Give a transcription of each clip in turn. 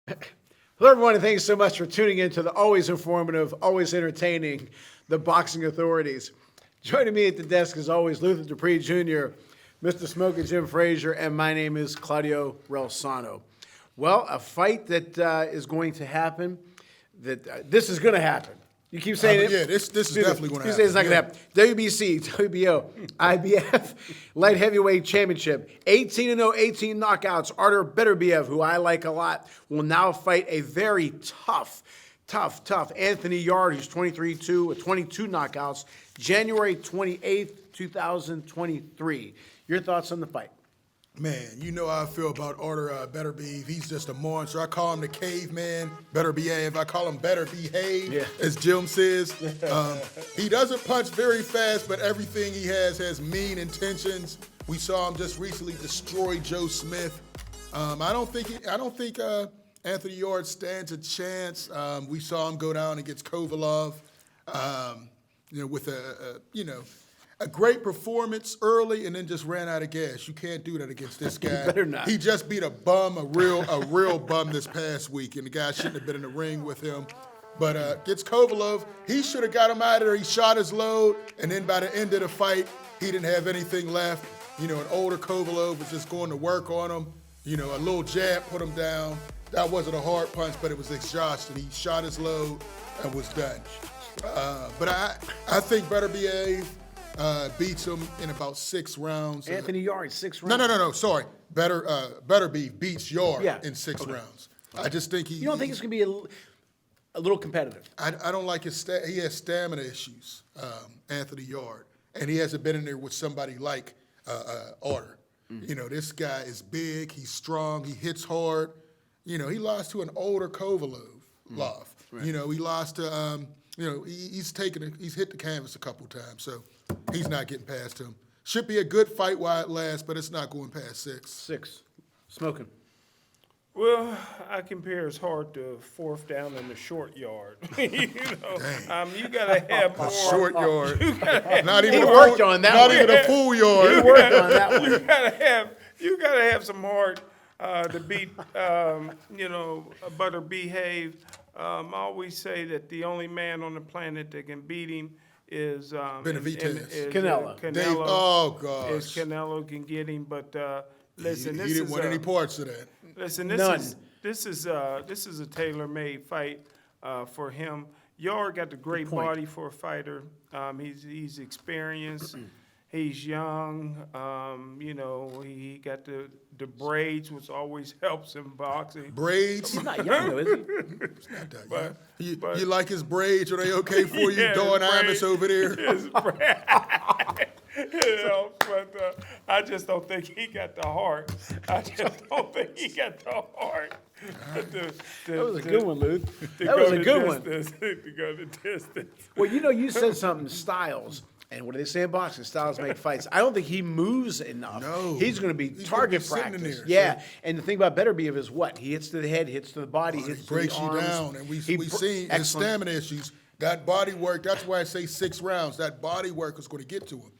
Hello, everyone, and thanks so much for tuning in to the always informative, always entertaining, The Boxing Authorities. Joining me at the desk, as always, Luther Dupree Jr., Mr. Smoking Jim Frazier, and my name is Claudio Relsano. Well, a fight that is going to happen, this is going to hahappen. You keep saying it. Yeah, this is definitely going to happen. You say it's not going to happen. WBC, WBO, IBF, Light Heavyweight Championship, 18-0, 18 knockouts. Artur Beterbiev, who I like a lot, will now fight a very tough Anthony Yarde, who's 23-2 with 22 knockouts, January 28th, 2023. Your thoughts on the fight? Man, you know how I feel about Artur Beterbiev. He's just a monster. I call him the caveman, Beterbiev. I call him Better Behave, as Jim says. He doesn't punch very fast, but everything he has mean intentions. We saw him just recently destroy Joe Smith. I don't think Anthony Yarde stands a chance. We saw him go down against Kovalov, with a great performance early and then just ran out of gas. You can't do that against this guy. Better not. He just beat a bum, a real bum this past week, and the guy shouldn't have been in the ring with him. But gets Kovalov, he should have got him out of there. He shot his load, and then by the end of the fight, he didn't have anything left. An older Kovalov was just going to work on him. A little jab put him down. That wasn't a hard punch, but it was exhausted. He shot his load and was done. But I think Beterbiev beats him in about 6 rounds. Anthony Yarde, 6 rounds? No. Sorry. Beterbiev beats Yarde in 6 rounds. I just think You don't think it's going to be a little competitive? I don't like he has stamina issues, Anthony Yarde, and he hasn't been in there with somebody like Artur. This guy is big, he's strong, he hits hard. He lost to an older Kovalov. Right. He lost to he's hit the canvas a couple times, so he's not getting past him. Should be a good fight while it lasts, but it's not going past 6. 6. Smoking. Well, I compare his hard to 4th down in the short yard. You got to have more. Short yard. Not He worked on that one. Not even a full yard. He worked on that one. You got to have some heart to beat, Butter Behave. I always say that the only man on the planet that can beat him is Benavidez. Canelo. Oh gosh. Is Canelo can get him, but listen, he didn't want any parts of that. Listen, None. This is a tailor-made fight for him. Yarde got the great body for a fighter. He's experienced. He's young. He got the braids, which always helps in boxing. Braids? He's not young, though, is he? It's not that young. You like his braids? Are they okay for you? Yeah, Dawn Imus over there? But I just don't think he got the heart. That was a good one, Luke. That was a good one. To go the distance. Well, you said something, styles. And what do they say in boxing? Styles make fights. I don't think he moves enough. No. He's going to be target sitting in practice. there, Yeah. And the thing about Beterbiev is what? He hits to the head, hits to the body, hits to the Breaks you arms. down, and we've seen his excellent. stamina issues. That body work, that's why I say 6 rounds. That body work is going to get to him.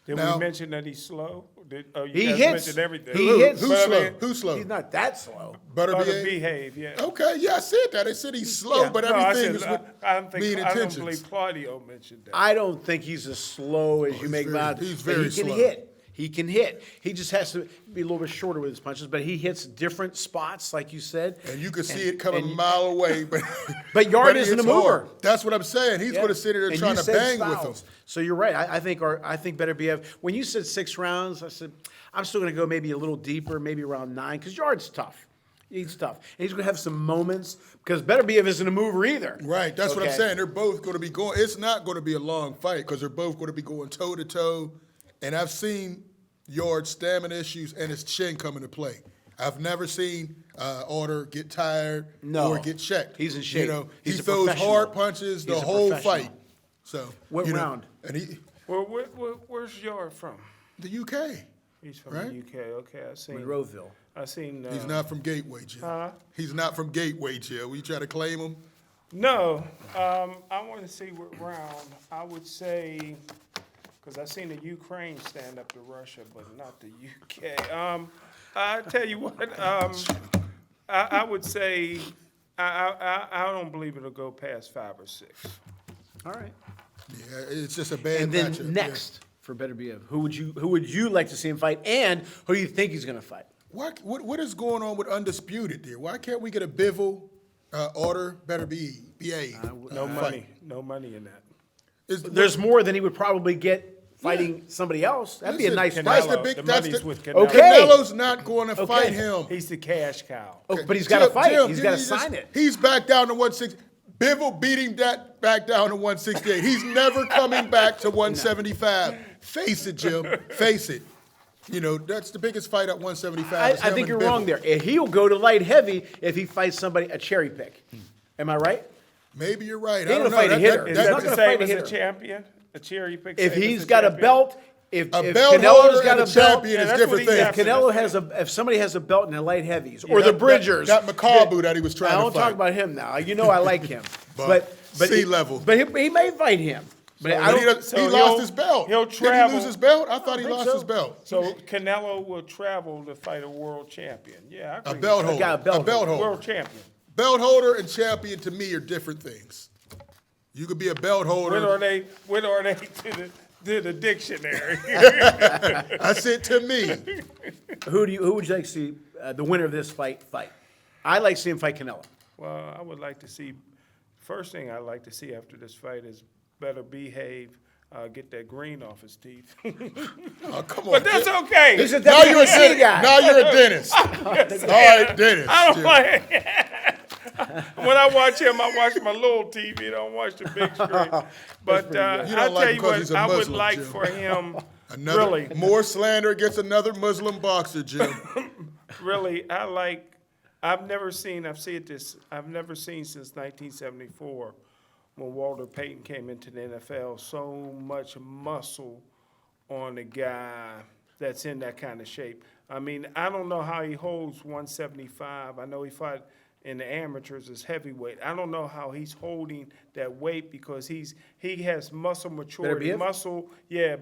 Did Now, we mention that he's slow? He guys hits. mentioned everything. He hits. Who's slow? Who's slow? He's not that slow. Butter Beterbiev? Behave, yeah. Okay, yeah, I said that. I said he's slow, but everything is with I don't mean believe intentions. Claudio mentioned that. I don't think he's as slow as you make him out. he's But very he can slow. hit. He can hit. He just has to be a little bit shorter with his punches, but he hits different spots, like you said. And you can see it coming a mile away. But Yarde he isn't hits a mover. hard. That's what I'm saying. He's going to sit there And trying you to said bang with styles. him. So you're right. I think Beterbiev. When you said 6 rounds, I said I'm still going to go maybe a little deeper, maybe around 9, because Yarde's tough. He's tough, and he's going to have some moments because Beterbiev isn't a mover either. Right. That's what I'm Okay. saying. They're both going to be going. It's not going to be a long fight because they're both going to be going toe to toe. And I've seen Yarde's stamina issues and his chin come into play. I've never seen Artur get tired or get checked. He's in shape. He He's a throws professional. hard punches the He's a whole professional. fight. So What round? And he Well, where's Yarde from? the UK. He's from Right? the UK. Okay, I seen. Monroeville. I seen. He's not from Gateway Jail. He's not from Gateway Jail. We try to claim him. No, I want to see what round. I would say, because I seen the Ukraine stand up to Russia, but not the UK. I tell you what, I would say I don't believe it'll go past 5 or 6. All right. Yeah, it's just a bad And then matchup. next for Beterbiev, who would you like to see him fight, and who do you think he's going to fight? What is going on with Undisputed there? Why can't we get a Bivol, Artur Beterbiev? No money. No money in that. There's more than he would probably get fighting somebody else. That'd be a nice That's fight. the big. The That's money's the. with Canelo. Okay. Canelo's not going to fight Okay. him. He's the cash cow. Oh, but he's got to fight. Jim, He's got to you sign it. He's back down to 160. Bivol beat him back down to 168. He's never coming back to 175. Face it, Jim. Face it. You know, that's the biggest fight at 175. I think you're wrong there. He'll go to light heavy if he fights somebody a cherry pick. Am I right? Maybe you're right. He I ain't don't gonna know. fight a hitter. Is He's that not the gonna same fight a as a hitter. champion? A cherry pick? If same as he's a got a champion? belt, if A belt Canelo's holder got and a a belt, champion Yeah, is that's different what he things. if Canelo has if somebody has a belt in the light heavies, or the That- Bridgers, That Macabre that he was trying I to don't fight. talk about him now. You know I like him, but sea level. But he may fight him. But I But don't. he lost his belt. he'll Did travel. he lose his belt? I thought he think lost so. his belt. So Canelo will travel to fight a world champion. Yeah, I agree. A belt with holder. got a belt holder. World champion. Belt holder and champion to me are different things. You could be a belt holder. When are they to the dictionary? I said to me. Who would you like to see the winner of this fight? I'd like to see him fight Canelo. Well, I would like to see. First thing I'd like to see after this fight is Beterbiev. Get that green off his teeth. Oh, come on. But that's okay. He's a Now you're a WBC dentist. guy. Now you're a dentist. All right, dentist. I don't Jim. like. When I watch him, I watch my little TV. I don't watch the big screen. But You I don't like tell him you 'cause what, he's a I would Muslim, like Jim. for him. Another Really, more slander against another Muslim boxer, Jim. really, I've never seen since 1974 when Walter Payton came into the NFL, so much muscle on a guy that's in that kind of shape. I mean, I don't know how he holds 175. I know he fought in the amateurs as heavyweight. I don't know how he's holding that weight because he has muscle maturity. Beterbiev?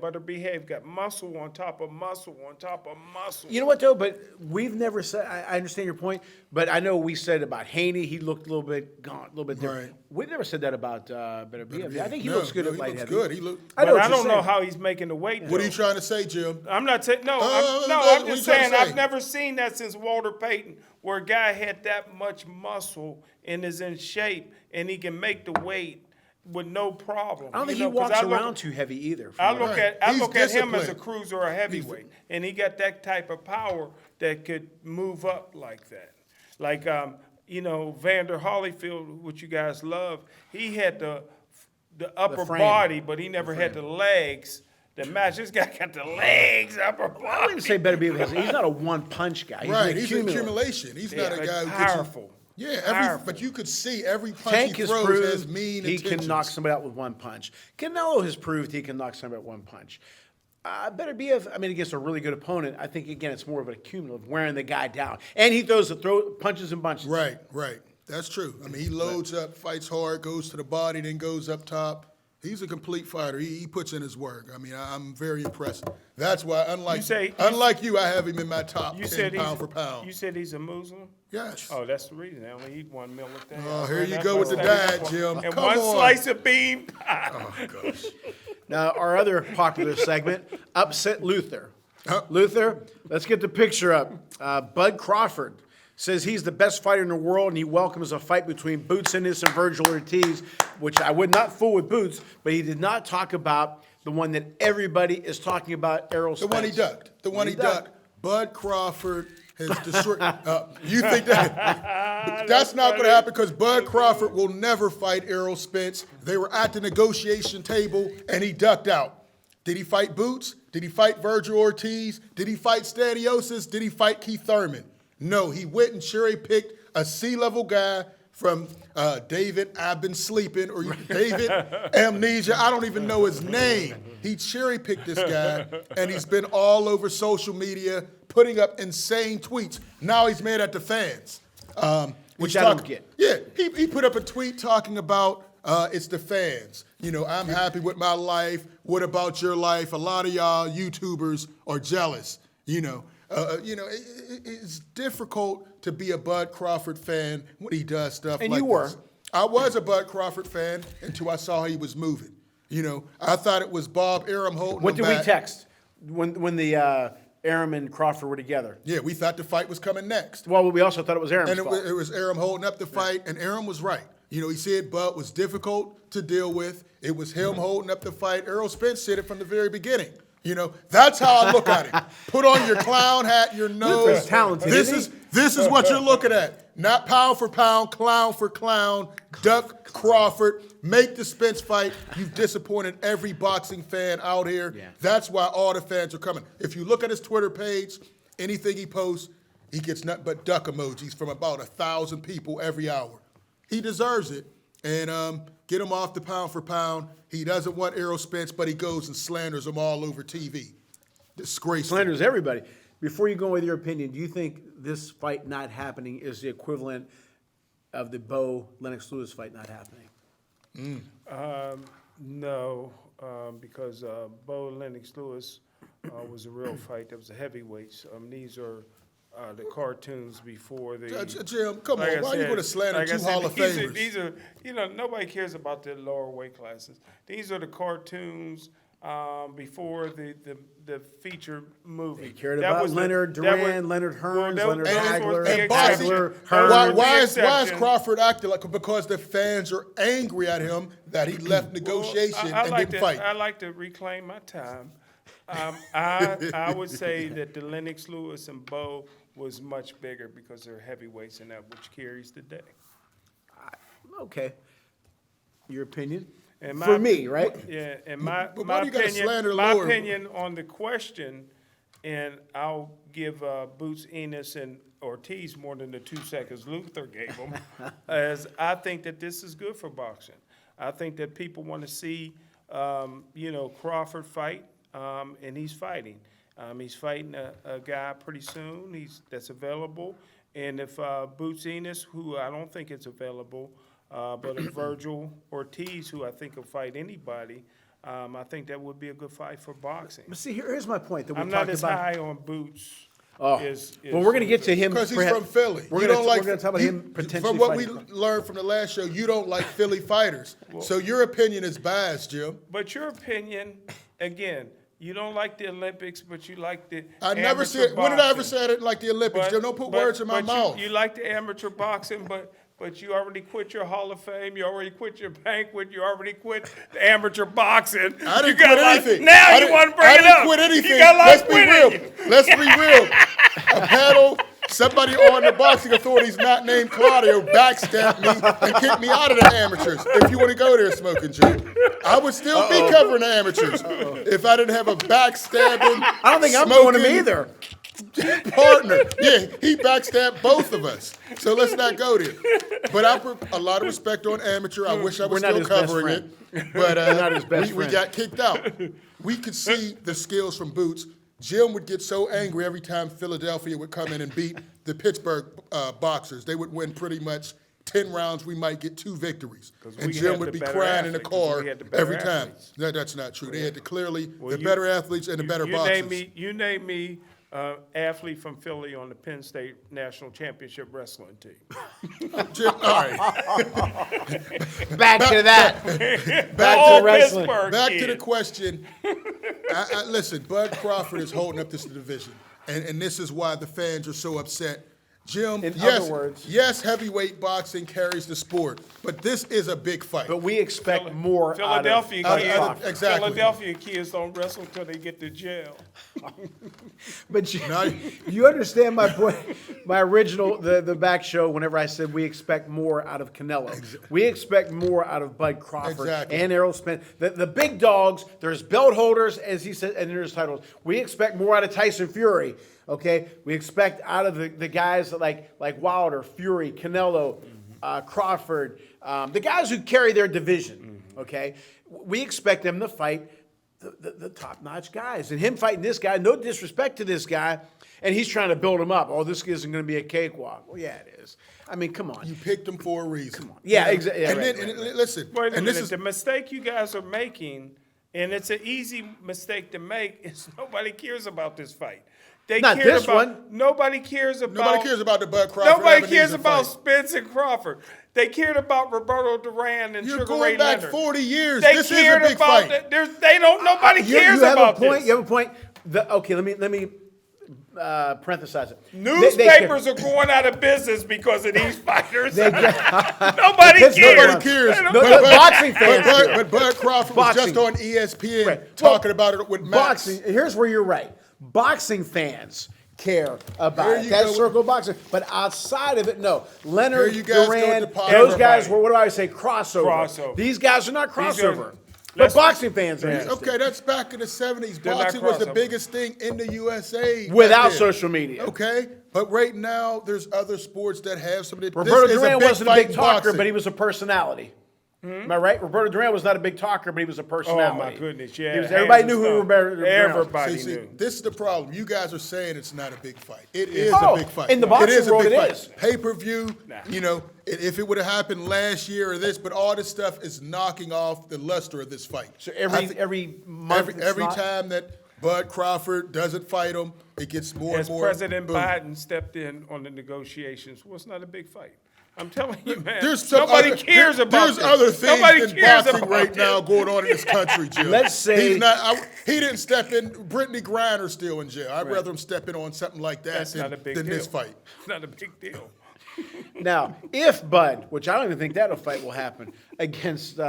Beterbiev got muscle on top of muscle on top of muscle. You know what though? But we've never said. I understand your point, but I know we said about Haney. He looked a little bit gaunt, a little bit different. Right. We've never said that about Beterbiev. I think he No, looks good no, at he light looks heavy. good. He look. I know But what I you're don't know saying. how he's making the weight. What are you though. trying to say, Jim? I'm not saying no. what I'm you just trying to saying say? I've never seen that since Walter Payton, where a guy had that much muscle and is in shape and he can make the weight with no problem. I don't think You he know, 'cause walks I look- around too heavy either. I from look what- at He's him as a disciplined. cruiser or a heavyweight, and he got that type of power that could move up like that. Like Vander Holyfield, which you guys love, he had the upper frame. body, but he never had the legs that match. This guy got the legs, upper I body. wouldn't say Beterbiev has. He's not a one punch guy. He's Right, an he's an accumulator. accumulation. He's not a but guy who powerful. Yeah, but you could see every punch Tank he has throws proved has mean he intentions. can knock somebody out with one punch. Canelo has proved he can knock somebody out with one punch. Beterbiev, against a really good opponent, I think, again, it's more of an accumulative, wearing the guy down. And he throws punches and bunches. Right. That's true. He loads up, fights hard, goes to the body, then goes up top. He's a complete fighter. He puts in his work. I'm very impressed. That's why, unlike you, I have him in my top 10 pound for pound. You said he's a Muslim? Yes. Oh, that's the reason. They only eat 1 meal a day. Oh, here you That's go my with the study. diet, Jim. And Come one on. slice of bean pie. Oh, gosh. Now, our other popular segment, Upset Luther. Huh? Luther, let's get the picture up. Bud Crawford says he's the best fighter in the world, and he welcomes a fight between Boots Ennis and Virgil Ortiz, which I would not fool with Boots, but he did not talk about the one that everybody is talking about, Errol Spence. The one he ducked. The one he ducked. Bud Crawford has destroyed. You think that's not going to happen because Bud Crawford will never fight Errol Spence. They were at the negotiation table and he ducked out. Did he fight Boots? Did he fight Virgil Ortiz? Did he fight Staniosis? Did he fight Keith Thurman? No, he went and cherry-picked a C-level guy from David, I've been sleeping, or David Amnesia. I don't even know his name. He cherry-picked this guy, and he's been all over social media putting up insane tweets. Now he's mad at the fans. Which I don't get. Yeah, he put up a tweet talking about it's the fans. I'm happy with my life. What about your life? A lot of y'all YouTubers are jealous. It's difficult to be a Bud Crawford fan when he does stuff And like you were. this. I was a Bud Crawford fan until I saw he was moving. I thought it was Bob Arum holding What him did back. we text when the Arum and Crawford were together? Yeah, we thought the fight was coming next. Well, we also thought it was Arum's And fault. it was Arum holding up the fight, and Arum was right. He said Bud was difficult to deal with. It was him holding up the fight. Errol Spence said it from the very beginning. That's how I look at it. Put on your clown hat, your nose. He's talented, This isn't is what you're looking at. Not pound for pound, clown for clown. Duck Crawford. Make the Spence fight. You've disappointed every boxing fan out here. Yeah. That's why all the fans are coming. If you look at his Twitter page, anything he posts, he gets nothing but duck emojis from about 1,000 people every hour. He deserves it. And get him off the pound for pound. He doesn't want Errol Spence, but he goes and slanders him all over TV. Disgraceful. Slanders everybody. Before you go with your opinion, do you think this fight not happening is the equivalent of the Bo Lennox Lewis fight not happening? No, because Bo Lennox Lewis was a real fight. That was a heavyweights. These are the cartoons before the. Jim, come on. Why are you going to slander two Hall of Famers? These are, nobody cares about the lower weight classes. These are the cartoons before the feature movie. They cared about Leonard Duran, Leonard Hearns, Leonard Hagler, and Hagler, Why Hearns. is Crawford acting like? Because the fans are angry at him that he left negotiation and didn't fight. I like to reclaim my time. I would say that the Lennox Lewis and Bo was much bigger because they're heavyweights, and that which carries the day. Okay. Your opinion? And For me, right? Yeah, and But why do you gotta slander my lower? opinion on the question, and I'll give Boots Enos and Ortiz more than the 2 seconds Luther gave them, as I think that this is good for boxing. I think that people want to see, Crawford fight, and he's fighting. He's fighting a guy pretty soon. That's available, and if Boots Enos, who I don't think is available. But if Virgil Ortiz, who I think will fight anybody, I think that would be a good fight for boxing. But see, here's my point that we I'm talked not as about. high on Boots. Well, we're going to get to him. Because he's from Philly. We're going to talk about him potentially From what we fighting. learned from the last show, you don't like Philly fighters. So your opinion is biased, Jim. But your opinion, again, you don't like the Olympics, but you like the I never amateur said. When did I ever boxing. say I didn't like the Olympics? Jim, don't put words in my mouth. You like the amateur boxing, but you already quit your Hall of Fame. You already quit your banquet. You already quit the amateur boxing. I didn't quit anything. Now you want to bring it up. I didn't quit anything. You got a lot Let's of be quitting. real. Let's be real. A panel, somebody on the boxing authorities not named Claudio backstabbed me and kicked me out of the amateurs. If you want to go there, Smoking Jim, I would still be covering the amateurs if I didn't have a backstabbing. I don't think I'm going to either. Partner. Yeah, he backstabbed both of us. So let's not go there. But I put a lot of respect on amateur. I wish I was We're not still his best covering friend. it. But not his best we friend. got kicked out. We could see the skills from Boots. Jim would get so angry every time Philadelphia would come in and beat the Pittsburgh boxers. They would win pretty much 10 rounds. We might get 2 victories. And we Jim had would the be better crying in the athletes, 'cause car we had the better every time. athletes. That's not true. They had the Well, better athletes and the better boxers. You name me athlete from Philly on the Penn State National Championship Wrestling team. Jim, all right. Back to that. Back All to wrestling. Pittsburgh Back to the kids. question. Listen, Bud Crawford is holding up this division, and this is why the fans are so upset. Jim, In yes, other words- yes, heavyweight boxing carries the sport, but this is a big fight. But we expect more Philadelphia out of kids, Crawford. Exactly. Philadelphia kids don't wrestle until they get to jail. But Now- you understand my point, my original, the back show, whenever I said we expect more out of Canelo. We expect more out of Bud Crawford Exactly. and Errol Spence. The big dogs, there's belt holders, as he said, and there's titles. We expect more out of Tyson Fury, okay? We expect out of the guys like Wilder, Fury, Canelo, Crawford, the guys who carry their division, okay? We expect them to fight the top-notch guys. And him fighting this guy, no disrespect to this guy, and he's trying to build him up. Oh, this isn't going to be a cakewalk. Well, yeah, it is. I mean, come on. you picked them for a reason. Come on. Yeah, exactly. Yeah, and right, then, right, right. listen, Wait a and minute, this is the mistake you guys are making, and it's an easy mistake to make, is nobody cares about this fight. Not cared this about, one. Nobody cares about. Nobody cares about the Bud Crawford. Nobody Ebenezer cares about fight. Spence and Crawford. They cared about Roberto Duran and You're Sugar going Ray back Leonard. 40 years. They This is a cared big about fight. They don't. Nobody cares you have about a point. this. You have a point. Okay, let me parenthesize it. Newspapers are going out of business because of these fighters. Nobody Pittsburgh cares. Nobody cares. They don't- No, boxing fans do. But Bud Crawford was Boxing. just on ESPN Right. talking about it with Max. Boxing. Here's where you're right. Boxing fans care about There it. you That's go. circle boxing. But outside of it, no. There Leonard, you guys go Duran, with the pop. those guys Everybody. were, what do I say, crossover. Crossover. These guys are not These are- crossover. But let's- boxing fans are interested. Okay, that's back in the 70s. They're not Boxing was the crossover. biggest thing in the USA. Without back then. social media. Okay, but right now there's other sports that have some of the. Roberto this is Duran wasn't a fight big in talker, boxing. but he was a personality. Am I right? Roberto Duran was not a big talker, but he was a Oh personality. my goodness! Yeah, He was- everybody knew who hands and Roberto stuff. Duran was. Everybody See, knew. this is the problem. You guys are saying it's not a big fight. It is Oh, a big fight. in the boxing it is a world, big it fight. is. Pay-per-view, you know, if it would have happened last year or this, but all this stuff is knocking off the luster of this fight. So I think every month, it's every not- time that Bud Crawford doesn't fight him, it gets more As and more. President boom. Biden stepped in on the negotiations, was not a big fight. I'm telling you, man. There's some Nobody other, cares about There's this. other things Nobody in cares boxing about right this. now going on in this country, Jim. Let's say- he's not. He didn't step in. Brittany Griner's still in jail. I'd rather him step in on something like that That's not a than, big than deal. this fight. It's not a big deal. Now, if Bud, which I don't even think that fight will happen, against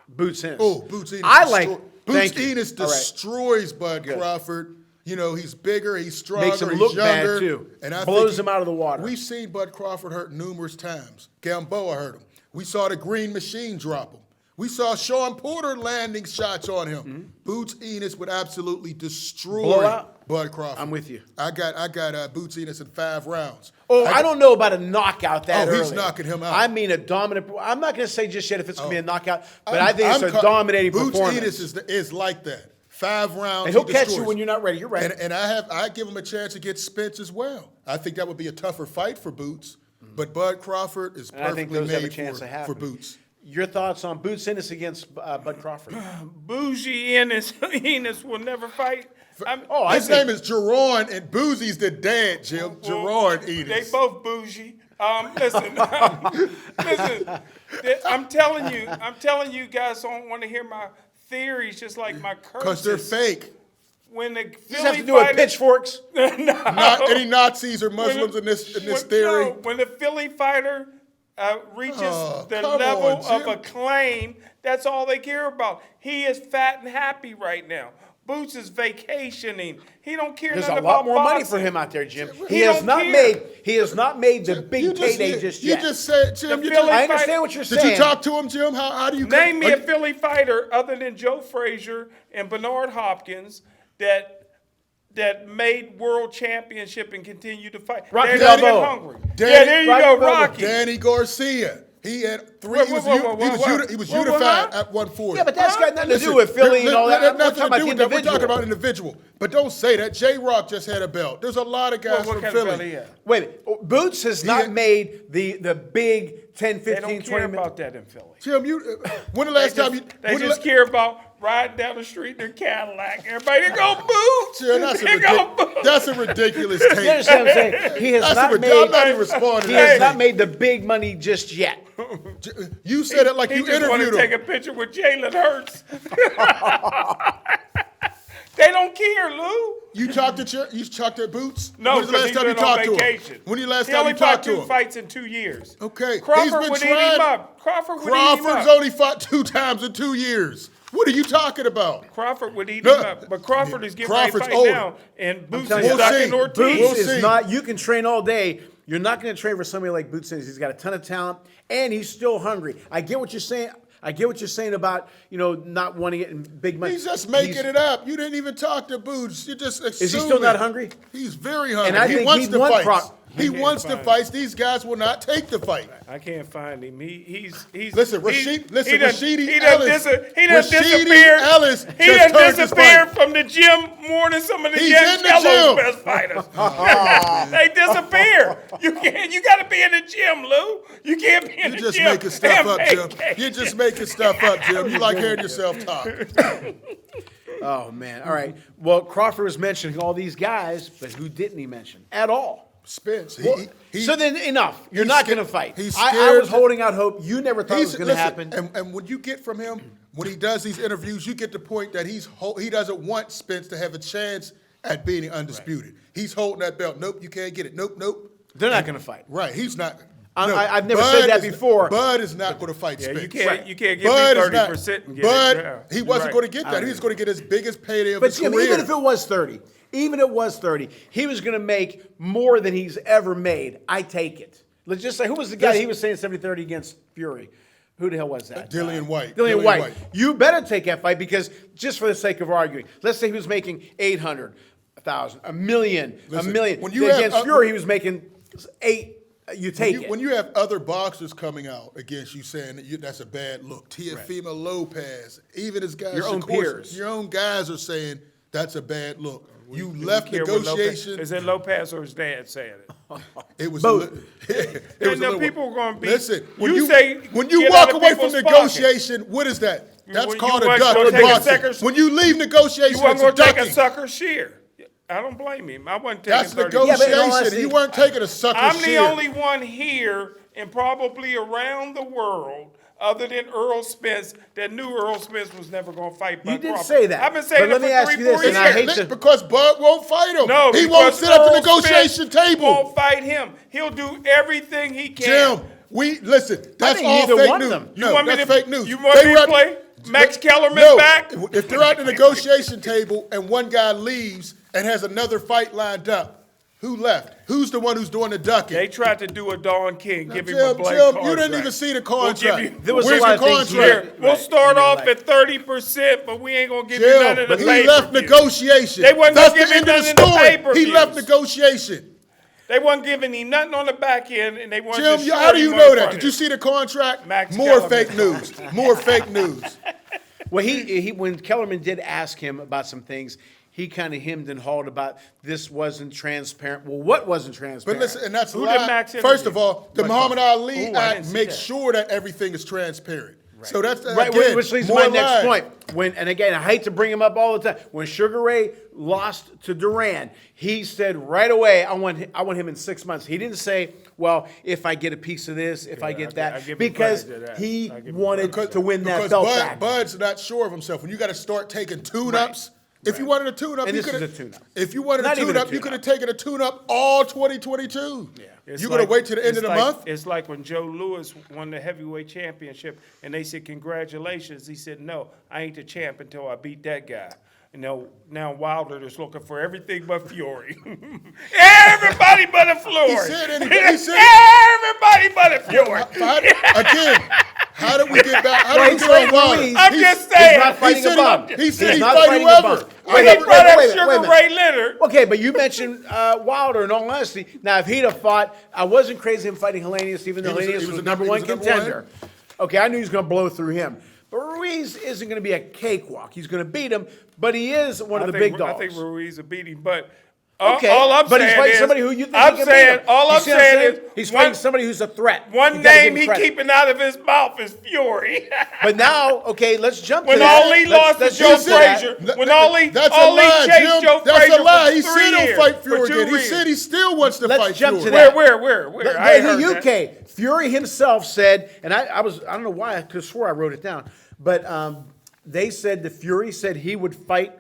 Boots Ennis. Oh, Boots Ennis. I like. Boots thank you. Ennis All right. destroys Bud Good. Crawford. You know, he's bigger, he's stronger, Makes him he's look younger. bad, too. And I Blows think him out of the water. We've seen Bud Crawford hurt numerous times. Gamboa hurt him. We saw the Green Machine drop him. We saw Sean Porter landing shots on him. Mm-hmm. Boots Ennis would absolutely destroy Blowout? Bud Crawford. I'm with you. I got Boots Ennis in 5 rounds. Oh, I don't know about a knockout that Oh, early. he's knocking him out. I mean a dominant. I'm not going to say just yet if it's going to be a knockout, but I'm- I think it's I'm a dominating Boots performance. Ennis is like that. 5 rounds. And he'll he catch you destroys. when you're not ready. You're right. And I give him a chance against Spence as well. I think that would be a tougher fight for Boots. But Bud Crawford is And I think perfectly those have a made chance for, of happening. for Boots. Your thoughts on Boots Ennis against Bud Crawford? Bougie Ennis will never fight. His name is Jerron, and Boozie's the dad, Jim. Jerron Ennis. They both bougie. Listen, I'm telling you guys don't want to hear my theories, just like my curses. Because they're fake. When the Does this have Philly to do with fighter, pitchforks? Not any Nazis or Muslims in this theory. No, when the Philly fighter reaches the come level on, of Jim. acclaim, that's all they care about. He is fat and happy right now. Boots is vacationing. He don't care There's nothing a about lot more money boxing. for him out there, Jim. He He has don't not care. made. He has not made the big You just- payday just you yet. just said, Jim. The You Philly just, I understand what you're saying. did you talk to him, Jim? How do you Name me are a you- Philly fighter other than Joe Frazier and Bernard Hopkins that made world championship and continue to fight. Rocky They're not Balboa. even hungry. Danny- Yeah, there you Rocky go, Balboa. Rocky. Danny Garcia. He had 3. Whoa, He was, whoa, whoa, whoa, whoa. he was Whoa, whoa, unified huh? at 140. Yeah, but that's got nothing to Listen, do with Philly and all that. That I'm nothing talking to about do the with that. We're individual. talking about individual. But don't say that. J-Rock just had a belt. There's a lot of guys What from kind of Philly. belt he had? Wait a minute. Boots has not had- made the big 10, They 15, don't 20 care minutes. about that in Philly. Jim, when the last time you... They when the just la- care about riding down the street in their Cadillac. Everybody, there go Boots. Jim, There go Boots. that's a ridiculous You take. understand what I'm saying? He has That's not I'm made. not even responding He to has that not take. made the big money just yet. You said it like He you just want to interviewed take a him. picture with Jalen Hurts. They don't care, Lou. You talked to Boots? No, When's the last because he's time you been on talked to vacation. him? When the last He time only you talked fought to 2 him? fights in 2 years. Okay. Crawford He's been would eat trying. him up. Crawford would eat him Crawford's up. only fought 2 times in 2 years. What are you talking about? Crawford would eat No. him up. But Crawford is getting ready to Crawford's fight older. now. And Boots telling is you, we'll stuck see. in Ortiz. Boots We'll is see. not. You can train all day. You're not going to train for somebody like Boots Ennis. He's got a ton of talent, and he's still hungry. I get what you're saying. I get what you're saying about not wanting it in big money. He's just making it up. You didn't even talk to Boots. You just assuming. Is he still not hungry? He's very hungry. And I he think wants he'd the want fights. He can't wants the find him. fights. These guys will not take the fight. I can't find him. He's Listen, Rashidi Rashidi Ellis. He done Rashidi disappeared. Ellis He just done turned his disappeared fight. from the gym more than some of the He's in the gym. Yankelos' best fighters. They disappear. You got to be in the gym, Lou. You can't be in You're the just gym. making stuff and up, make Jim. cake. You're just making stuff up, Jim. You like hearing yourself talk. Oh, man. All right. Well, Crawford was mentioning all these guys, but who didn't he mention at all? Spence. So then enough. You're not going to fight. He's I scared. was holding out hope. You never thought it was going to happen. And when you get from him, when he does these interviews, you get the point that he doesn't want Spence to have a chance at being undisputed. Right. He's holding that belt. Nope, you can't get it. Nope. They're not going to fight. Right. He's not. I've never said that before. Bud is not going to fight Spence. You can't give me Bud 30% and get Bud, it. he wasn't going to get that. He was going to get his biggest payday of his Jim, career. even if it was 30, he was going to make more than he's ever made. I take it. Let's just say, who was the guy he was saying 70-30 against Fury? Who the hell was that? Dillian White. Dillian White. You better take that fight because, just for the sake of arguing, let's say he was making 800, 1,000, a million. When you against have, Fury, he was making 8. You take it. When you have other boxers coming out against you saying that's a bad look, Teofimo Lopez, even his guys, your own peers, your own guys are saying that's a bad look. You left negotiation. Is it Lopez or his dad saying it? It was both. People are going to be. Listen, when you you walk away from negotiation, what is that? That's called a duck in boxing. When you leave negotiation, you weren't going to take a sucker shear. I don't blame him. I wasn't taking That's 30. negotiation. You weren't taking a sucker I'm shear. the only one here and probably around the world, other than Earl Spence, that knew Earl Spence was never going to fight Bud You did Crawford. say that. I've been saying but it for 3-4 years. And I hate to, because Bud won't fight him. No, he won't sit at the negotiation table. Won't fight him. He'll do everything he can. Jim, listen. That's all fake news. No, that's fake news. You want me to play Max Kellerman back? If they're at the negotiation table and one guy leaves and has another fight lined up, who left? Who's the one who's doing the ducking? They tried to do a Don King, give him a blank contract. You didn't even see the contract. Where's the contract? We'll start off at 30%, but we ain't going to give you none of the he pay-per-view. left negotiation. They wasn't That's going to the give end him of the nothing in the story. He left pay-per-views. negotiation. They wasn't giving him nothing on the back end, and they weren't Jim, just how do you know that? Did you see the contract? Max More Kellerman. fake news. More fake news. Well, when Kellerman did ask him about some things, he kind of hemmed and hawed about this wasn't transparent. Well, what wasn't transparent? But listen, and that's Who a lie. did Max First interview? of all, the Muhammad Ali I Act didn't see makes that. sure that everything is transparent. Right. So that's right, again, which leads to more my next lies. point. And again, I hate to bring him up all the time. When Sugar Ray lost to Duran, he said right away, "I want him in 6 months." He didn't say, "Well, if I get a piece of this, if I get that," because he wanted to win that belt back. Bud's not sure of himself. When you got to start taking tune-ups. If you wanted a tune-up, And you this could is a tune-up. If you wanted Not a even a tune-up, you tune-up. could have taken a tune-up all 2022. Yeah. You're going to wait till the end of the month? It's like when Joe Louis won the heavyweight championship, and they said, "Congratulations." He said, "No, I ain't the champ until I beat that guy." Now Wilder is looking for everything but Fury. Everybody but a Fury. He said Everybody but a Fury. Again, how did we get back? How did we he's get on Wilder? Ruiz. I'm just saying. He's not fighting a bum. He said he's not fighting fighting a whoever. bum. When Wait, he brought up wait a Sugar minute. Ray Leonard. Okay, but you mentioned Wilder, in all honesty. Now, if he'd have fought, I wasn't crazy him fighting Helenius, even though Helenius was the number one contender. Okay, I knew he was going to blow through him. But Ruiz isn't going to be a cakewalk. He's going to beat him, but he is one of the big dogs. I think Ruiz will beat him, but Okay, all I'm but saying he's fighting is, somebody who you think I'm he can saying, beat him. all You I'm see what I'm saying is, he's fighting somebody who's a threat. one You gotta give name him he credit. keeping out of his mouth is Fury. But now, okay, let's jump When to that. Ali lost to Joe jump that. Frazier, when Ali That's a lie, chased Jim. Joe That's Frazier a lie. for He 3 said he'll years, fight for Fury 2 again. He years. said he still wants to Let's fight jump Fury. to that. Where? I ain't heard In the that. UK, Fury himself said, and I don't know why, I could have swore I wrote it down, but they said that Fury said he would fight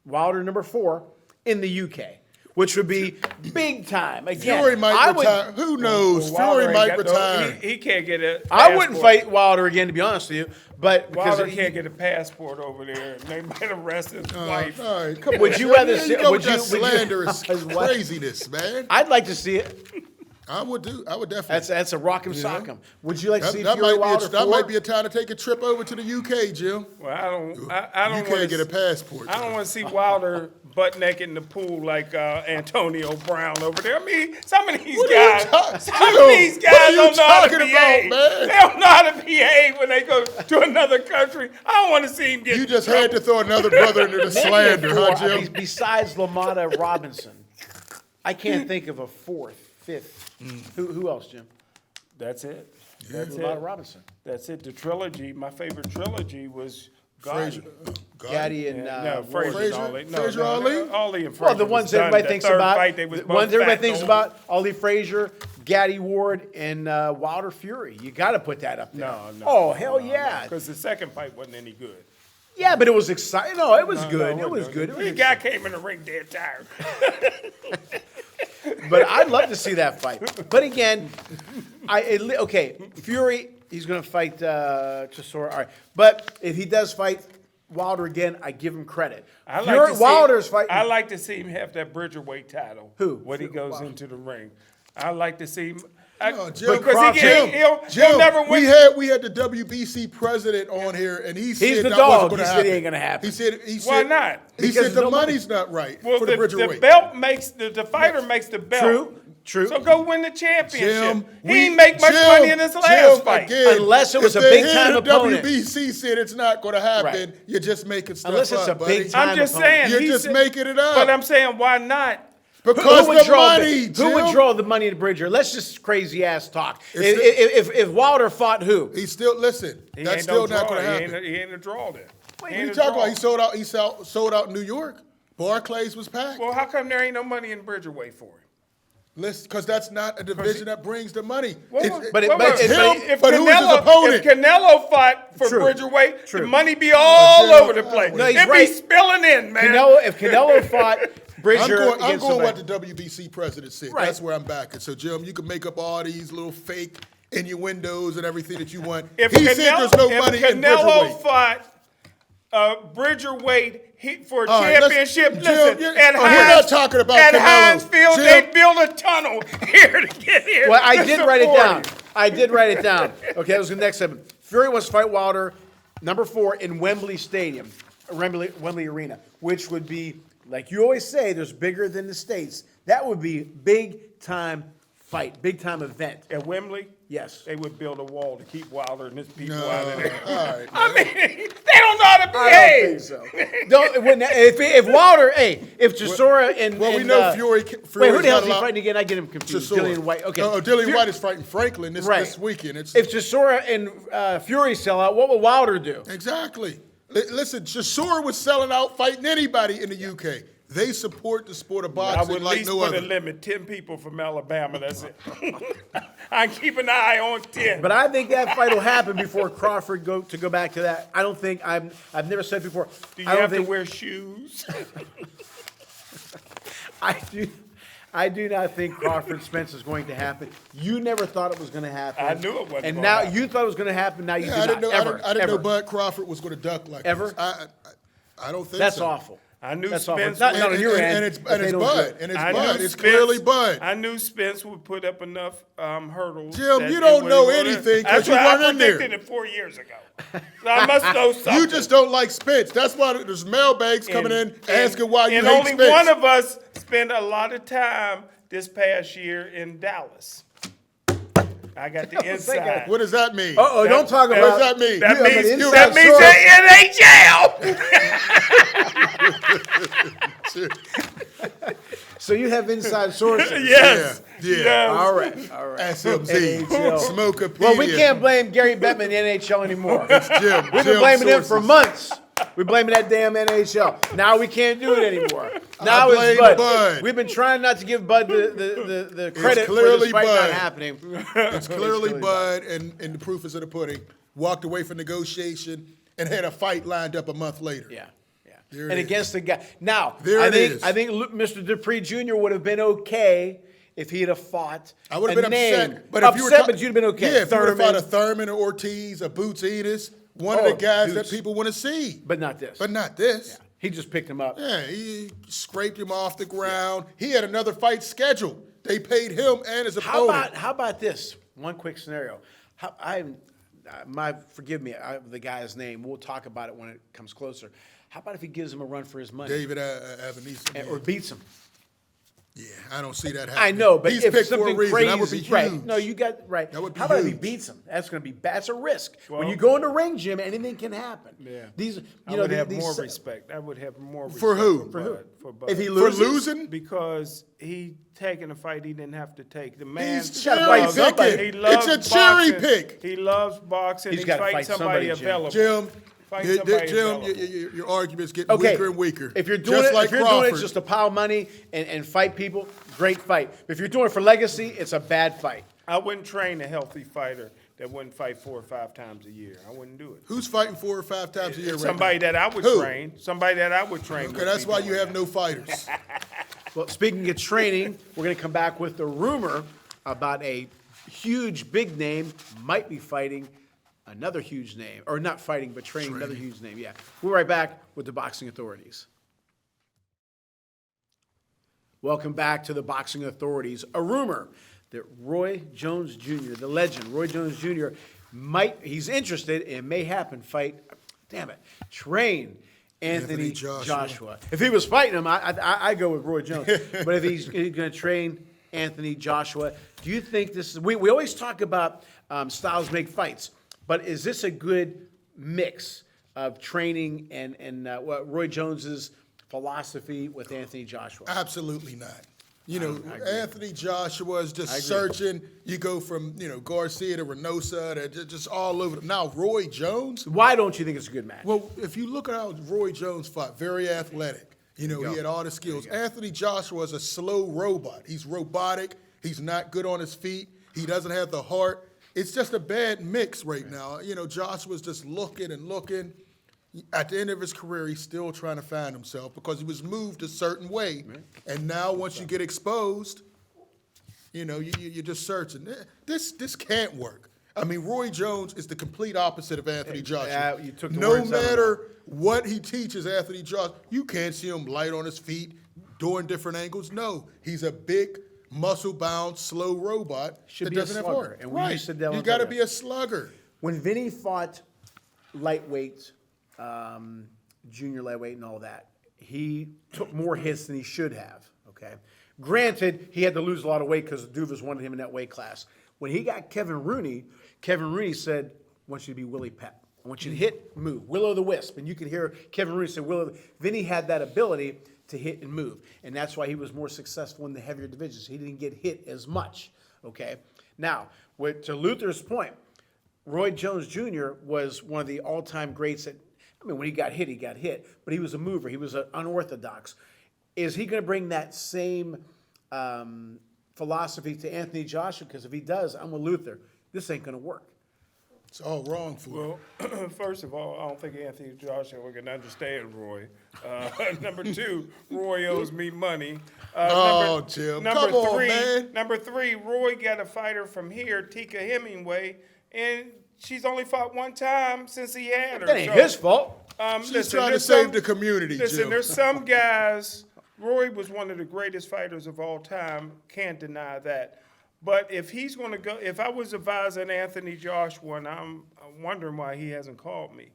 Wilder number 4 in the UK, which would be big time. Again, Fury might retire. Who knows? Fury might retire. He can't get a I wouldn't passport. fight Wilder again, to be honest with you, but because Wilder can't get a passport over there. They might arrest his wife. All right, come on. Would you man. rather There see- go would with that you- would you- slanderous His wife. craziness, man? I'd like to see it. I would definitely. That's a rock 'em sock 'em. Would you like to see that Fury might Wilder that 4? might be a time to take a trip over to the UK, Jim. Well, I don't You want can't get a passport. I don't want to see Wilder butt naked in the pool like Antonio Brown over there. I mean, some of these guys don't know how to behave. man? They don't know how to behave when they go to another country. I don't want to see him get. You just had to throw another brother into the slander, huh, Jim? Besides LaMotta Robinson, I can't think of a 4th, 5th. Who else, Jim? That's it. That's LaMotta it. Robinson. That's it. The trilogy. My favorite trilogy was Frazier. Gotti. Gaddy and Frazier, Ali and Frazier. well, the ones everybody thinks about. The ones everybody thinks about: Ali Frazier, Gaddy Ward, and Wilder Fury. You got to put that up there. No. Oh hell yeah! Because the second fight wasn't any good. Yeah, but it was exciting. No, it was good. It was good. The guy came in the ring dead tired. But I'd love to see that fight. But again, Fury, he's going to fight Chisora. All right. But if he does fight Wilder again, I give him credit. Wilder's fighting. I like to see him have that Bridgerweight title. Who? When he goes into the ring. I like to see him. Jim, he'll never win. We had the WBC president on here, and he said he's the that dog. wasn't He said it ain't gonna happen. He said why not? He said the money's not right for the Bridgerweight. The belt makes the fighter makes the belt. True. So go win the championship. Jim, he didn't make much money in his last fight. Again, unless it was a big time opponent. WBC said it's not going to happen. Right. You're just making stuff unless it's up, a big buddy. time I'm just opponent. saying. You're just making it up. But I'm saying, why not? Because the money, Jim. Who would draw the money to Bridger? Let's just crazy ass talk. If Wilder fought who? He's still that's still not going to happen. He ain't a draw then. What are you talking about? He sold out. He sold out in New York. Barclays was packed. Well, how come there ain't no money in Bridgerweight for him? Listen, because that's not a division that brings the money. But who's his If opponent? Canelo fought for Bridgerweight, the money be all over the place. No, he's It'd right. be spilling in, man. If Canelo fought Bridger I'm going what the WBC president said. Right. That's where I'm backing. So, Jim, you can make up all these little fake innuendos and everything that you want. If he said there's no money in Canelo Bridgerweight. fought Bridgerweight for a championship, Jim, at we're not talking about at Canelo. Heinz Field, Jim. they built a tunnel here to get here. Well, I did write it down. Support Okay, that was the next segment. Fury wants to fight Wilder, number 4, in Wembley Stadium, Wembley Arena, which would be, like you always say, there's bigger than the States. That would be big time fight, big time event. At Wembley? Yes. They would build a wall to keep Wilder and his people out of there. All right. I mean, they don't know how to I don't behave. think so. If Wilder, if Chisora and Well, we know Fury. Wait, who the hell is not he allowed- fighting again? I get him confused. Chisora. Dillian White. Okay. Dillian White is fighting Franklin this weekend. If Chisora and Fury sell out, what will Wilder do? Exactly. Listen, Chisora was selling out, fighting anybody in the UK. They support the sport of I boxing would at like least no put other. a limit, 10 people from Alabama, that's it. I keep an eye on 10. But I think that fight will happen before Crawford go back to that. I don't think I've never said before. Do you have to wear shoes? I do not think Crawford Spence is going to happen. You never thought it was going to happen. I knew it wasn't And gonna now happen. you thought it was going to happen. Now you do I didn't not. know. I didn't know Ever. Bud Crawford was going to duck like Ever? this. I don't think That's so. awful. I knew That's Spence awful. Not would- on your end. And it's if they don't Bud. do it. And it's I Bud. knew It's Spence- clearly Bud. I knew Spence would put up enough hurdles. Jim, that you it don't would- know it would- anything 'cause That's you why weren't I in there. predicted it 4 years ago. So I must know something. You just don't like Spence. That's why there's mailbags coming in asking why you and hate only Spence. one of us spent a lot of time this past year in Dallas. I got the inside. What does that mean? Don't talk about. What does that mean? That You have an means inside the NHL. So you have inside sources. Yes. Yeah. Yes. All right. SMZ. NHL. Smokepedia. Well, we can't blame Gary Bettman in the NHL anymore. Jim. We've been blaming him for months. We're blaming that damn NHL. Now we can't do it anymore. Now blame it's Bud. We've been trying not to give Bud the credit for clearly this fight Bud. not happening. It's clearly Bud, and the proof is in the pudding. Walked away from negotiation and had a fight lined up a month later. Yeah. There it And is. against the guy. Now, There I it think is. Mr. Dupree Jr. would have been okay if he'd have fought. I would have been name. upset. But Upset, if you were but you'd have been okay. Yeah, if you would have fought a Thurman, Thurman or Ortiz, a Boots Enos, one of the guys that Boots. people want to see. but not this. But not this. He just picked him up. Yeah, he scraped him off the ground. He had another fight scheduled. They paid him and his opponent. How about this? One quick scenario. Forgive me, the guy's name. We'll talk about it when it comes closer. How about if he gives him a run for his money David Avanese. or beats him? Yeah, I don't see that happening. I know, but he's if picked for a something reason. crazy, That would be huge. right? No, you got right. That would be How about if he huge. beats him? That's going to be that's a risk. Well, when you go in the ring, Jim, anything can happen. Yeah. These, I would have more respect. I would have more respect. For who? For Bud. For Bud. If he For loses, losing? Because he taking a fight he didn't have to take. The man He's gotta cherry fight somebody. picking. He loves It's a cherry boxing. pick. He loves boxing. He's He's gotta fighting fight somebody somebody, Jim. available. Jim, Fight somebody Jim, available. your argument's getting weaker and weaker. If you're doing Just it, like if you're doing it Crawford. just to pile money and fight people, great fight. But if you're doing it for legacy, it's a bad fight. I wouldn't train a healthy fighter that wouldn't fight 4 or 5 times a year. I wouldn't do it. Who's fighting 4 or 5 times a year right Somebody now? that I would Who? train. Somebody that I would train. Okay, would that's be why doing you have that. no fighters. Well, speaking of training, we're going to come back with the rumor about a huge big name might be fighting another huge name, or not fighting, but training another huge name. Yeah. We'll be right back with the boxing authorities. Welcome back to the boxing authorities. A rumor that Roy Jones Jr., the legend, Roy Jones Jr., he's interested and may happen train Anthony Joshua. If he was fighting him, I go with Roy Jones. But if he's going to train Anthony Joshua, do you think this is, we always talk about styles make fights, but is this a good mix of training and what Roy Jones's philosophy with Anthony Joshua? Absolutely not. Anthony Joshua is just searching. You go from, Garcia to Reynosa to just all over. Now, Roy Jones. Why don't you think it's a good match? Well, if you look at how Roy Jones fought, very athletic. He had all the skills. Anthony Joshua is a slow robot. He's robotic. He's not good on his feet. He doesn't have the heart. It's just a bad mix right now. Joshua's just looking and looking. At the end of his career, he's still trying to find himself because he was moved a certain way. And now once you get exposed, you're just searching. This can't work. I mean, Roy Jones is the complete opposite of Anthony Joshua. You took the No words out of my matter what he teaches Anthony Joshua, you can't see him light on his feet, doing different angles. No, he's a big, muscle-bound, slow robot Should that be a doesn't have slugger. heart. And we used to delve You into got to that. be a slugger. When Vinny fought lightweight, junior lightweight and all that, he took more hits than he should have, okay? Granted, he had to lose a lot of weight because Duvas wanted him in that weight class. When he got Kevin Rooney said, I want you to be Willie Pep. I want you to hit, move, will-o'-the-wisp. And you could hear Kevin Rooney say, Vinny had that ability to hit and move. And that's why he was more successful in the heavier divisions. He didn't get hit as much, okay? Now, to Luther's point, Roy Jones Jr. was one of the all-time greats when he got hit, but he was a mover. He was unorthodox. Is he going to bring that same philosophy to Anthony Joshua? Because if he does, I'm with Luther. This ain't going to work. It's all wrong for him. Well, first of all, I don't think Anthony Joshua can understand Roy. Number 2, Roy owes me money. Jim, come on, man. Number 3, Roy got a fighter from here, Tika Hemingway, and she's only fought one time since he had her. That ain't his fault. She's trying to save the community, Listen, Jim. there's some guys, Roy was one of the greatest fighters of all time, can't deny that. But if he's going to go, if I was advising Anthony Joshua, and I'm wondering why he hasn't called me.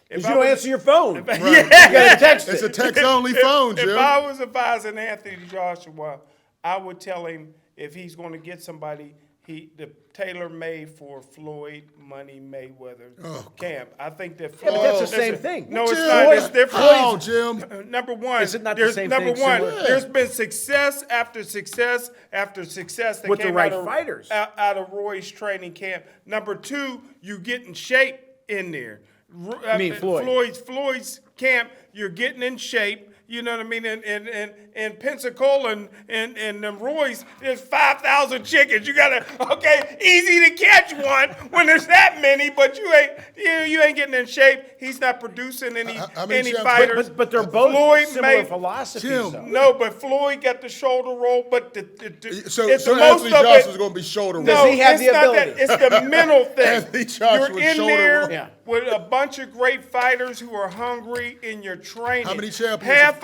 Because you don't answer your phone. Yeah. You got to text It's it. a text-only phone, Jim. If I was advising Anthony Joshua, I would tell him if he's going to get somebody, the tailor-made for Floyd Money Mayweather camp. I think that Floyd. Yeah, but that's the same thing. No, it's Jim, not. It's different. Oh, Jim. Number one, Is it not the same number thing, one, similar? there's been success after success after success that With the came right out of, fighters. out of Roy's training camp. Number 2, you get in shape in there. I mean Floyd. Floyd's camp, you're getting in shape. You know what I mean? In Pensacola and Roy's, there's 5,000 chickens. You gotta, easy to catch one when there's that many, but you ain't getting in shape. He's not producing any fighters. But they're both similar philosophies, Jim. though. No, but Floyd got the shoulder roll, but So it's Anthony most of Joshua's it. going to be shoulder roll. No, he have it's the not ability? that. It's the mental thing. Anthony Joshua's You're in shoulder there roll. Yeah. with a bunch of great fighters who are hungry in your training. How many champions? Half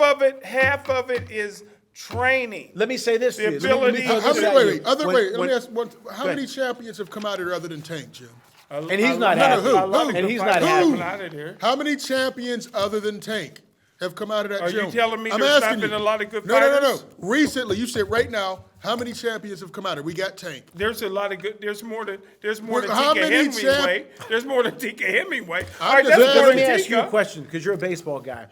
of it is training. Let me say this The to you. ability- Let me ask one. How many champions have come out of there other than Tank, Jim? And he's not No, happy. who? And he's not Who? happy. Out of there. How many champions other than Tank have come out of that Are gym? you telling me I'm there's not asking been you. a lot of good No. fighters? Recently, you said right now, how many champions have come out of it? We got Tank. There's a lot of good. There's more than How Tika many Hemingway. There's more than Tika Hemingway. I'm All right, just that's asking. more Let me than ask you a Tika. question, because you're a baseball guy.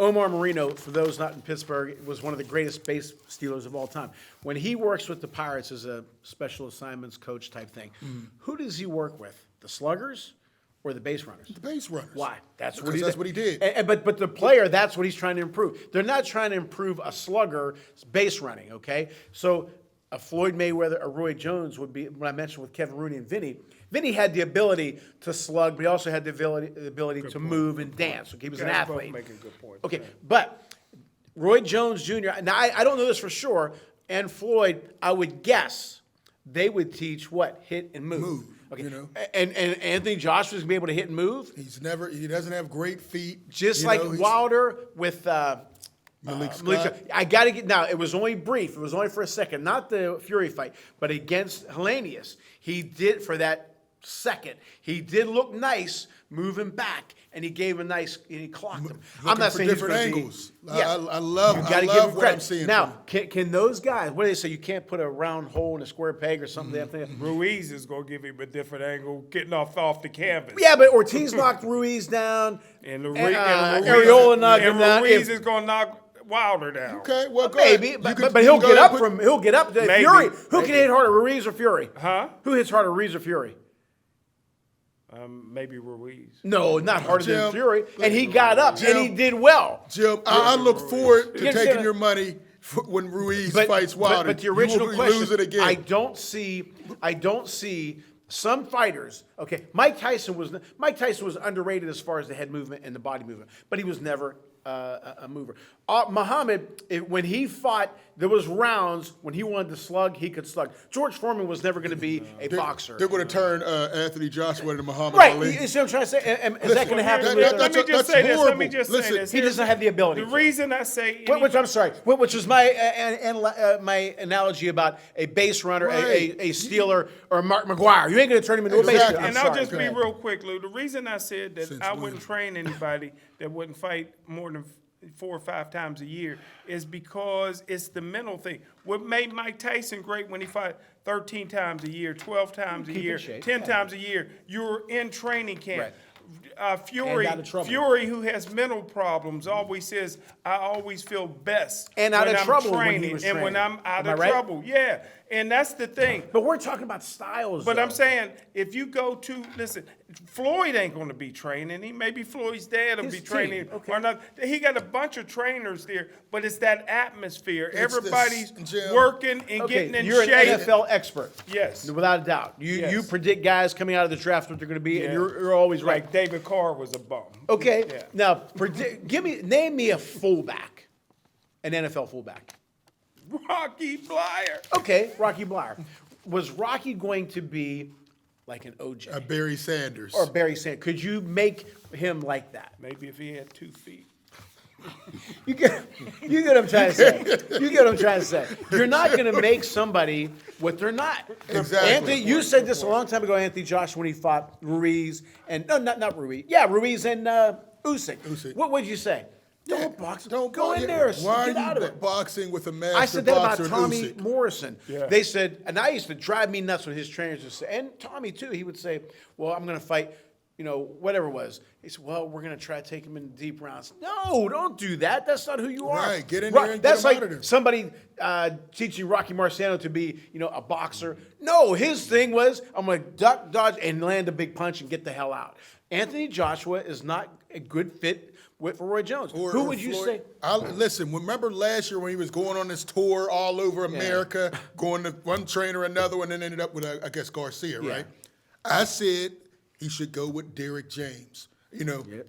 Omar Marino, for those not in Pittsburgh, was one of the greatest base stealers of all time. When he works with the Pirates as a special assignments coach type thing, who does he work with? The sluggers or the base runners? The base runners. Why? That's Because that's what he did. But the player, that's what he's trying to improve. They're not trying to improve a slugger base running, okay? So a Floyd Mayweather, a Roy Jones would be, what I mentioned with Kevin Rooney and Vinny. Vinny had the ability to slug, but he also had the ability to move and dance. Okay, he was an Guys both athlete. making good points. Okay, but Roy Jones Jr., now I don't know this for sure, and Floyd, I would guess they would teach what? Hit and move. Move, Okay. you know. And Anthony Joshua's gonna be able to hit and move, He doesn't have great feet. just you like know, he's- Wilder with Malik Malik Scott. I got to get now. It was only brief. It was only for a second, not the Fury fight, but against Hellenius, he did for that second. He did look nice moving back, and he gave a nice. And he clocked him. I'm Looking not for saying he's different gonna be- angles. Yeah, I love You got to I give love him what credit. I'm seeing. Now, can those guys? What do they say? You can't put a round hole in a square peg or something. Ruiz is gonna give him a different angle, getting off the canvas. Yeah, but Ortiz knocked Ruiz down. And Areola knocked him down. Ruiz is gonna knock Wilder down. Okay, well, go Maybe, ahead. but he'll get up from. He'll get up to Maybe. Fury. Who can hit harder, Ruiz or Fury? Huh? Who hits harder, Ruiz or Fury? Maybe Ruiz. No, not harder than Jim, Fury. And he got up, and he did well. Jim, I look forward to You taking understand? your money when Ruiz fights Wilder. But the original you will question, lose it again. I don't see some fighters. Okay, Mike Tyson was underrated as far as the head movement and the body movement, but he was never a mover. Muhammad, when he fought, there was rounds when he wanted to slug, he could slug. George Foreman was never going to be a boxer. They're going to turn Anthony Joshua into Muhammad Right, Ali. you see what I'm trying to say? And is that going to happen? that- with, that- Let me just that's say this. Let me horrible. just Listen, say this. he doesn't have the ability. The to. reason I say Which I'm sorry. Which is my my analogy about a base runner, Right. a stealer, or Mark McGuire. You ain't going to turn him into a base Exactly. runner. And I'm I'll sorry. just be real quick, Lou. The reason I said that Since I when? wouldn't train anybody that wouldn't fight more than 4 or 5 times a year is because it's the mental thing. What made Mike Tyson great when he fought 13 times a year, 12 times a Keep in year, shape. 10 times a year, you're in training camp. Right. Fury, And out of trouble. Fury, who has mental problems, always says, "I always feel best And out when of I'm trouble when he training, was and when training. I'm out Am I of right? trouble." Yeah, and that's the thing. But we're talking about styles. But though. I'm saying, if you go to, listen, Floyd ain't going to be training. Maybe Floyd's dad will His be team, training. okay. Or not. He got a bunch of trainers there, but it's that atmosphere. It's Everybody's this, Jim. working and Okay, getting in you're shape. an NFL expert. Yes. Without a doubt. You Yes. predict guys coming out of the draft what they're going to be, and Yeah. you're always right. Like David Carr was a bum. Okay. Yeah. Now, name me a fullback, an NFL fullback. Rocky Blyer. Okay, Rocky Blyer. Was Rocky going to be like an OJ Barry Sanders. or Barry Sanders? Could you make him like that? Maybe if he had 2 feet. You get what I'm trying to say. You get what I'm trying to say. You're not going to make somebody what they're not. Exactly. Anthony, you said this a long time ago, Anthony Joshua, when he fought Ruiz and no, not Ruiz. Yeah, Ruiz and Usyk. Usyk. What would you say? Don't box. Don't go bo- in there. Why Get out are of you it. boxing with a master I said that about boxer Tommy and Usyk? Morrison. Yeah. They said, and I used to drive me nuts when his trainers would say, and Tommy too, he would say, well, I'm going to fight, whatever it was. He said, well, we're going to try to take him in deep rounds. No, don't do that. That's not who you are. Right, get in there and get That's him like out of there. somebody teaching Rocky Marciano to be, a boxer. No, his thing was, I'm going to duck, dodge, and land a big punch and get the hell out. Anthony Joshua is not a good fit for Roy Jones. Who would you say? Listen, remember last year when he was going on this tour all over America, going to one trainer, another one, and ended up with, I guess, Garcia, Yeah. right? I said he should go with Derek James.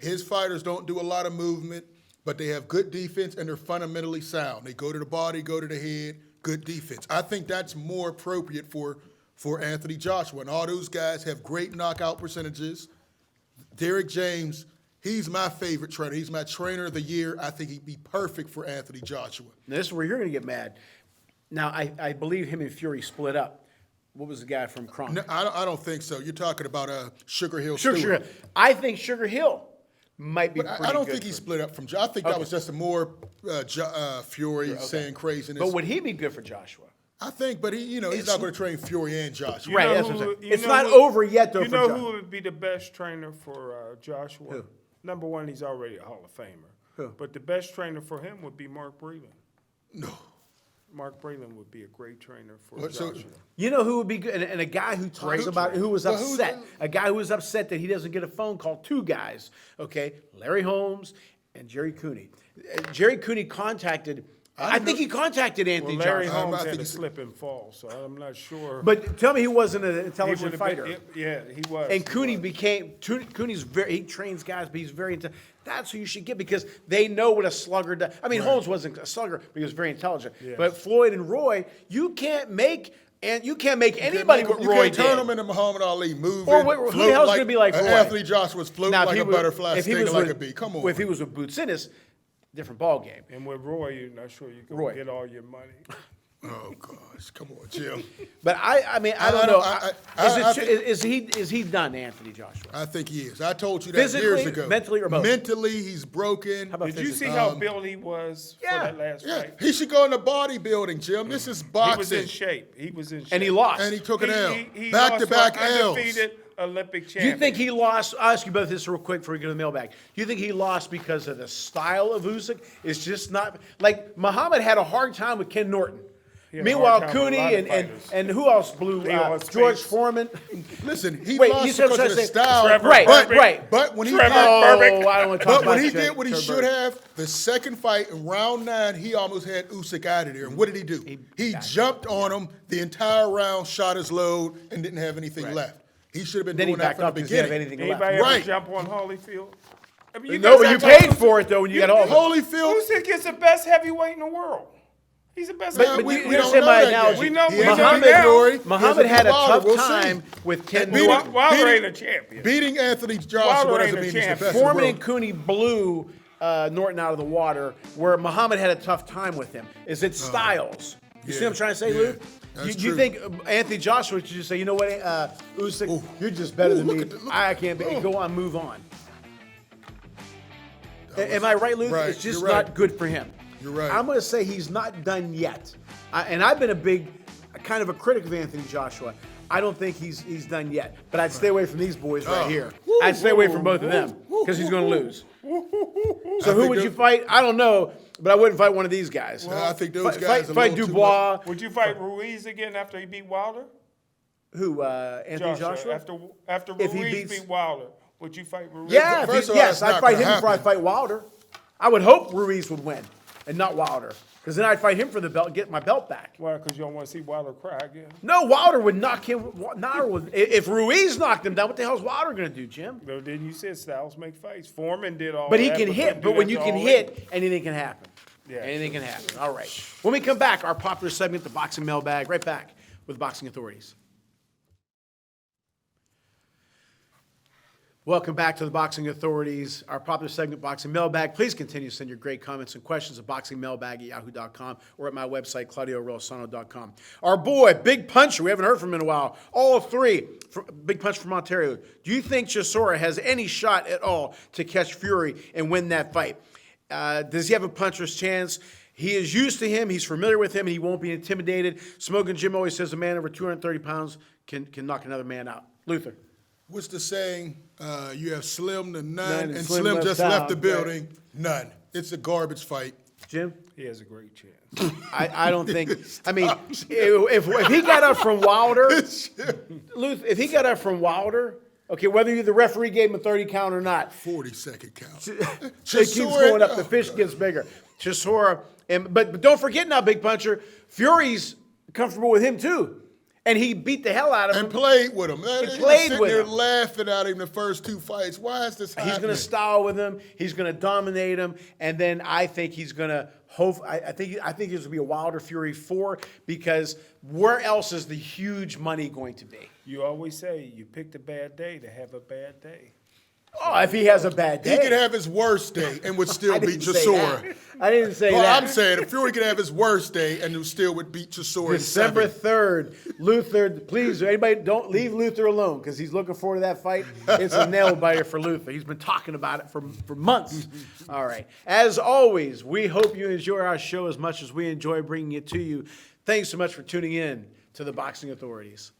His fighters don't do a lot of movement, but they have good defense and they're fundamentally sound. They go to the body, go to the head, good defense. I think that's more appropriate for Anthony Joshua. And all those guys have great knockout percentages. Derek James, he's my favorite trainer. He's my trainer of the year. I think he'd be perfect for Anthony Joshua. Now, this is where you're going to get mad. Now, I believe him and Fury split up. What was the guy from Kronk? No, I don't think so. You're talking about Sugar Hill Sugar Stewart. Hill. I think Sugar Hill might be But pretty I don't good think he for- split up from Joshua. I think that was just a more Fury saying craziness. But would he be good for Joshua? I think, but he's not going to train Fury and Joshua. Right, know that's what I'm who- saying. you It's know not who- over yet, though, You for know Joshua. who would be the best trainer for Joshua? Who? Number one, he's already a Hall of Famer. Who? But the best trainer for him would be Mark Breland. No. Mark Braylon would be a great trainer for What, so- Joshua. You know who would be good? And a guy who talks about who was Well, who's upset. the- A guy who was upset that he doesn't get a phone call. Two guys, okay? Larry Holmes and Jerry Cooney. Jerry Cooney contacted, I think he contacted Anthony Well, Larry Joshua. Holmes I had think a it's- slip and fall, so I'm not sure. But tell me he wasn't an He intelligent would've fighter. been- yeah, he was. And he Cooney was. Cooney's he trains guys, but he's very intelligent. That's who you should get because they know what a slugger does. I mean, Holmes wasn't a slugger, but he was very intelligent. Yes. But Floyd and Roy, you can't make anybody what You Roy can't turn did. him into Muhammad Ali, moving, Or who the floating hell's gonna be like Roy? Anthony Joshua's floating Now, if like he a was- butterfly, if he stinging was like with- a bee. Come on. If he was with Bootsinis, different ball game. And with Roy, you're not sure you can Roy. get all your money. Oh gosh, come on, Jim. But I mean, I don't know. Is he done, Anthony Joshua? I think he is. I told you that Physically, years ago. mentally, or both? Mentally, he's broken. How about Did you see physically? how built he was for that last Yeah, fight? he should go into bodybuilding, Jim. This is He was boxing. in shape. He was in shape. And he lost. And he took an L. He Back-to-back lost for L's. undefeated Olympic Do champion. you think he lost? I'll ask you both this real quick before we go to the mailbag. Do you think he lost because of the style of Usyk? It's just not like Muhammad had a hard time with Ken Norton. He had a Meanwhile, hard time with a Cooney lot of fighters. and who else blew? Leo George Spence. Foreman. Listen, he Wait, lost you said because of the something- style. Trevor Right, Burbick. right. But when he Trevor did, Burbick. I don't want to talk but when about he Trevor did what he Burbick. should have, the second fight in round 9, he almost had Usyk out of there. And what did he do? He jumped on him the entire round, shot his load, and didn't have anything left. He should have been Then he doing that backed from up the because he didn't have beginning. anything left. Anybody Right. ever jump on Holyfield? I mean, No, guys but you act like paid for it though when you got all of it. Holyfield, Usyk is the best heavyweight in the world. He's the best But heavyweight. you we don't understand know my that yet. analogy. We know- He we has know a big now. glory. Muhammad had a Wilder. tough We'll see. time with Ken Beating- Norton. Wilder beating- ain't a champion. Beating Anthony Joshua Wilder doesn't ain't a mean he's the champion. best in the Foreman world. and Cooney blew Norton out of the water, where Muhammad had a tough time with him. Is it styles? You see what I'm trying to say, yeah, Lou? that's You true. think Anthony Joshua should just say, you know what, Usyk, you're just better than look me. at the- look I at- can't be. oh. Go on, move on. Am I right, Lou? Right, It's just you're right. not good for him. You're right. I'm going to say he's not done yet. And I've been kind of a critic of Anthony Joshua. I don't think he's done yet. But I'd stay away from these boys right Oh. here. I'd stay away from both of them because he's going to lose. So who think would they're- you fight? I don't know, but I wouldn't fight one of these guys. I think those guys are a Fight little too Dubois. Would you fight Ruiz again after he beat Wilder? Who? Anthony Joshua? After If he Ruiz beats- beat Wilder, would you fight Ruiz? Yeah, First of all, yes, it's I'd not fight gonna him before I'd happen. fight Wilder. I would hope Ruiz would win and not Wilder, because then I'd fight him for the belt, get my belt back. Well, because you don't want to see Wilder cry again. No, Wilder would knock him. If Ruiz knocked him down, what the hell's Wilder going to do, Jim? No, then you said styles make fights. Foreman did all But he that. can couldn't hit. do But when that you to can all hit, anything can happen. Yeah, Anything can happen. All right. When we come back, our popular segment, the Boxing Mailbag, right back with Boxing Authorities. Welcome back to the Boxing Authorities, our popular segment, Boxing Mailbag. Please continue to send your great comments and questions at boxingmailbag@yahoo.com or at my website, claudiorosano.com. Our boy, Big Puncher, we haven't heard from him in a while. All three, Big Punch from Ontario. Do you think Chisora has any shot at all to catch Fury and win that fight? Does he have a puncher's chance? He is used to him. He's familiar with him, and he won't be intimidated. Smoking Jim always says a man over 230 pounds can knock another man out. Luther. What's the saying? You have Slim to none, None, and Slim Slim left just out, left the right. building. None. It's a garbage fight. Jim? He has a great chance. I don't think. I mean, if he got up from Wilder, Luther, if he got up from Wilder, okay, whether the referee gave him a 30 count or not, 40-second count. it keeps going up. The fish gets bigger. Chisora, but don't forget now, Big Puncher, Fury's comfortable with him too, and he beat the hell out of him. And played with him. He played sitting with there him. laughing at him the first 2 fights. Why is this happening? He's going to style with him. He's going to dominate him, and then I think he's going to. I think there's going to be a Wilder Fury 4 because where else is the huge money going to be? You always say you picked a bad day to have a bad day. Oh, if he has a bad day, He could have his worst day and would still I beat didn't say Chisora. that. I didn't say Well, that. I'm saying if Fury could have his worst day and still would beat Chisora in December 7. 3rd, Luther, please, anybody, don't leave Luther alone because he's looking forward to that fight. It's a nail biter for Luther. He's been talking about it for months. All right. As always, we hope you enjoy our show as much as we enjoy bringing it to you. Thanks so much for tuning in to the Boxing Authorities.